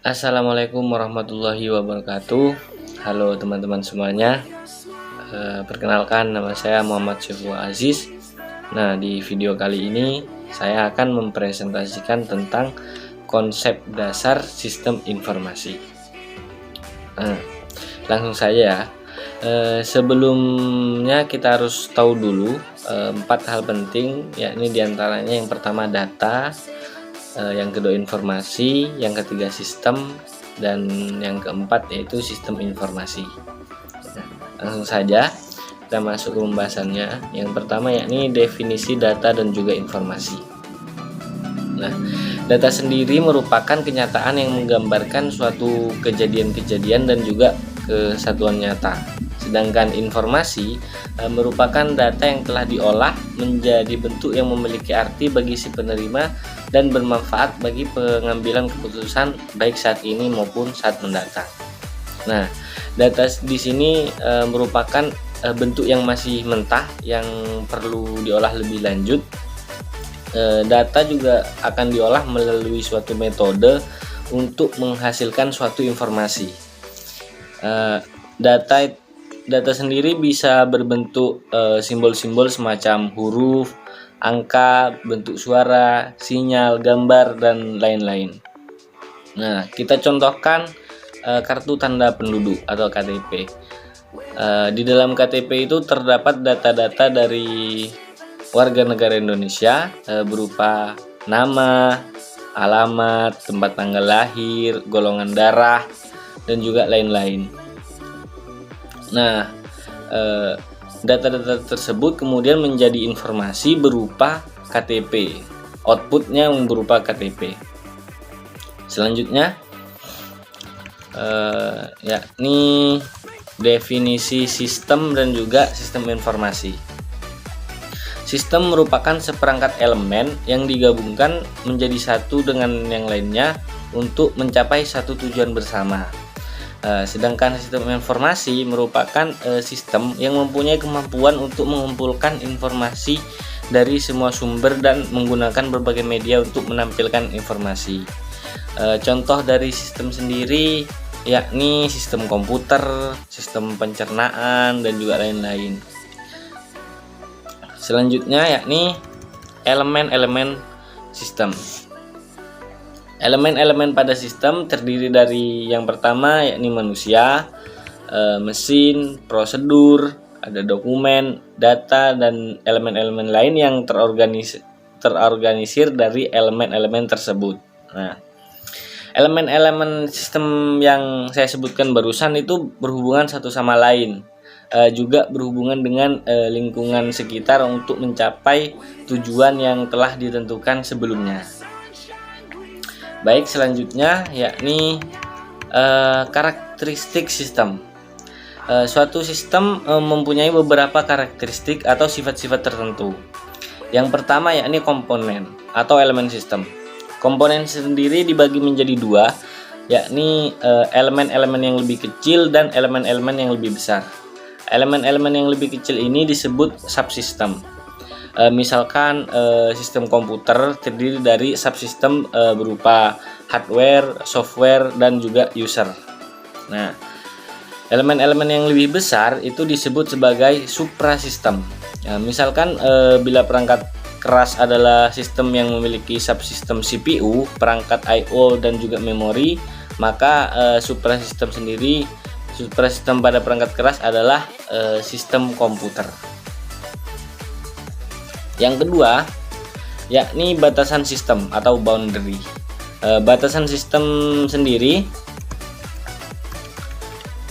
Assalamualaikum warahmatullahi wabarakatuh. Halo teman-teman semuanya. Perkenalkan, nama saya Muhammad Syiful Aziz. Nah, di video kali ini saya akan mempresentasikan tentang konsep dasar sistem informasi. Langsung saja ya. Sebelumnya kita harus tahu dulu 4 hal penting, yakni diantaranya yang pertama data, yang kedua informasi, yang ketiga sistem, dan yang keempat yaitu sistem informasi. Langsung saja kita masuk ke pembahasannya. Yang pertama yakni definisi data dan juga informasi. Nah, data sendiri merupakan kenyataan yang menggambarkan suatu kejadian-kejadian dan juga kesatuan nyata. Sedangkan informasi merupakan data yang telah diolah menjadi bentuk yang memiliki arti bagi si penerima dan bermanfaat bagi pengambilan keputusan baik saat ini maupun saat mendatang. Nah, data di sini merupakan bentuk yang masih mentah yang perlu diolah lebih lanjut. Data juga akan diolah melalui suatu metode untuk menghasilkan suatu informasi. Data sendiri bisa berbentuk simbol-simbol semacam huruf, angka, bentuk suara, sinyal, gambar, dan lain-lain. Nah, kita contohkan kartu tanda penduduk atau KTP. Di dalam KTP itu terdapat data-data dari warga negara Indonesia berupa nama, alamat, tempat tanggal lahir, golongan darah, dan juga lain-lain. Nah, data-data tersebut kemudian menjadi informasi berupa KTP. Outputnya berupa KTP. Selanjutnya, yakni definisi sistem dan juga sistem informasi. Sistem merupakan seperangkat elemen yang digabungkan menjadi satu dengan yang lainnya untuk mencapai satu tujuan bersama. Sedangkan sistem informasi merupakan sistem yang mempunyai kemampuan untuk mengumpulkan informasi dari semua sumber dan menggunakan berbagai media untuk menampilkan informasi. Contoh dari sistem sendiri yakni sistem komputer, sistem pencernaan, dan juga lain-lain. Selanjutnya yakni elemen-elemen sistem. Elemen-elemen pada sistem terdiri dari yang pertama yakni manusia, mesin, prosedur, ada dokumen, data, dan elemen-elemen lain yang terorganisir dari elemen-elemen tersebut. Nah, elemen-elemen sistem yang saya sebutkan barusan itu berhubungan satu sama lain, juga berhubungan dengan lingkungan sekitar untuk mencapai tujuan yang telah ditentukan sebelumnya. Baik, selanjutnya yakni karakteristik sistem. Suatu sistem mempunyai beberapa karakteristik atau sifat-sifat tertentu. Yang pertama yakni komponen atau elemen sistem. Komponen sendiri dibagi menjadi dua, yakni elemen-elemen yang lebih kecil dan elemen-elemen yang lebih besar. Elemen-elemen yang lebih kecil ini disebut subsistem. Misalkan sistem komputer terdiri dari subsistem berupa hardware, software, dan juga user. Nah, elemen-elemen yang lebih besar itu disebut sebagai suprasistem. Misalkan bila perangkat keras adalah sistem yang memiliki subsistem CPU, perangkat I/O, dan juga memori, maka suprasistem pada perangkat keras adalah sistem komputer. Yang kedua yakni batasan sistem atau boundary. Batasan sistem sendiri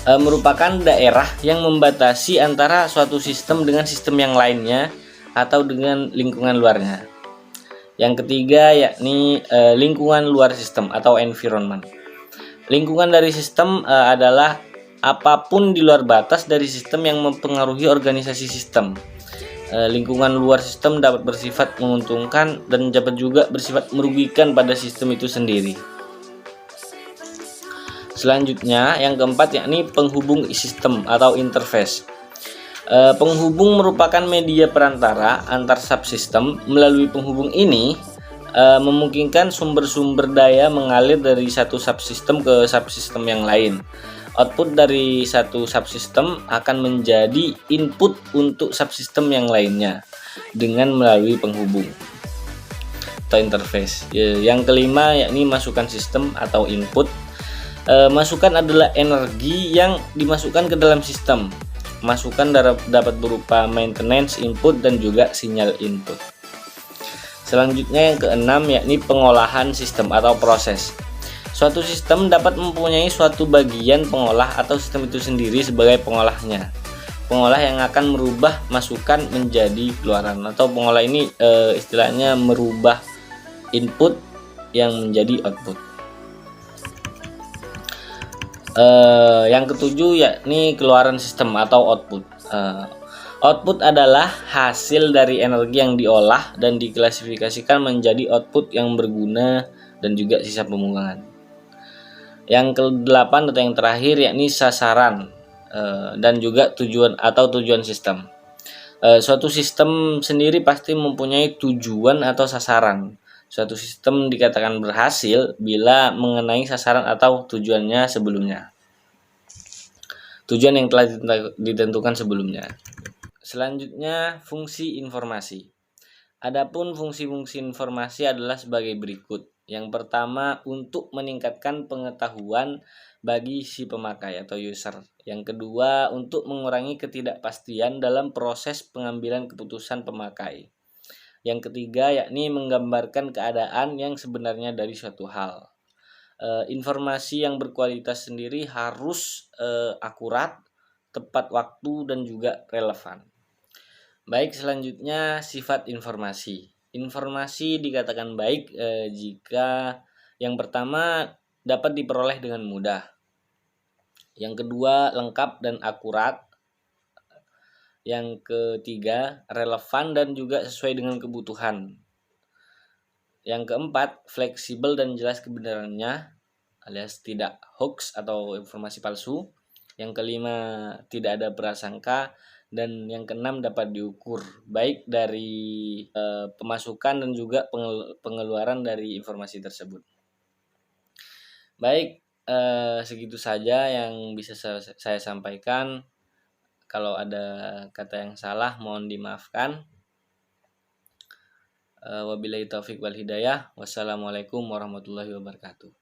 merupakan daerah yang membatasi antara suatu sistem dengan sistem yang lainnya atau dengan lingkungan luarnya. Yang ketiga yakni lingkungan luar sistem atau environment. Lingkungan dari sistem adalah apapun di luar batas dari sistem yang mempengaruhi organisasi sistem. Lingkungan luar sistem dapat bersifat menguntungkan dan dapat juga bersifat merugikan pada sistem itu sendiri. Selanjutnya yang keempat yakni penghubung sistem atau interface. Penghubung merupakan media perantara antar subsistem. Melalui penghubung ini memungkinkan sumber-sumber daya mengalir dari satu subsistem ke subsistem yang lain. Output dari satu subsistem akan menjadi input untuk subsistem yang lainnya dengan melalui penghubung atau interface. Yang kelima yakni masukan sistem atau input. Masukan adalah energi yang dimasukkan ke dalam sistem. Masukan dapat berupa maintenance input dan juga sinyal input. Selanjutnya yang keenam yakni pengolahan sistem atau proses. Suatu sistem dapat mempunyai suatu bagian pengolah atau sistem itu sendiri sebagai pengolahnya. Pengolah yang akan merubah masukan menjadi keluaran, atau pengolah ini istilahnya merubah input yang menjadi output. Yang ketujuh yakni keluaran sistem atau output. Output adalah hasil dari energi yang diolah dan diklasifikasikan menjadi output yang berguna dan juga sisa pembuangan. Yang ke-8 atau yang terakhir yakni sasaran dan juga tujuan sistem. Suatu sistem sendiri pasti mempunyai tujuan atau sasaran. Suatu sistem dikatakan berhasil bila mengenai sasaran atau tujuannya sebelumnya. Tujuan yang telah ditentukan sebelumnya. Selanjutnya, fungsi informasi. Adapun fungsi-fungsi informasi adalah sebagai berikut. Yang pertama, untuk meningkatkan pengetahuan bagi si pemakai atau user. Yang kedua, untuk mengurangi ketidakpastian dalam proses pengambilan keputusan pemakai. Yang ketiga, yakni menggambarkan keadaan yang sebenarnya dari suatu hal. Informasi yang berkualitas sendiri harus akurat, tepat waktu, dan juga relevan. Baik, selanjutnya sifat informasi. Informasi dikatakan baik jika yang pertama dapat diperoleh dengan mudah. Yang kedua lengkap dan akurat. Yang ketiga relevan dan juga sesuai dengan kebutuhan. Yang keempat fleksibel dan jelas kebenarannya alias tidak hoax atau informasi palsu. Yang kelima tidak ada prasangka. Dan yang keenam dapat diukur baik dari pemasukan dan juga pengeluaran dari informasi tersebut. Baik, segitu saja yang bisa saya sampaikan. Kalau ada kata yang salah mohon dimaafkan. Wabillahi taufiq wal hidayah. Wassalamualaikum warahmatullahi wabarakatuh.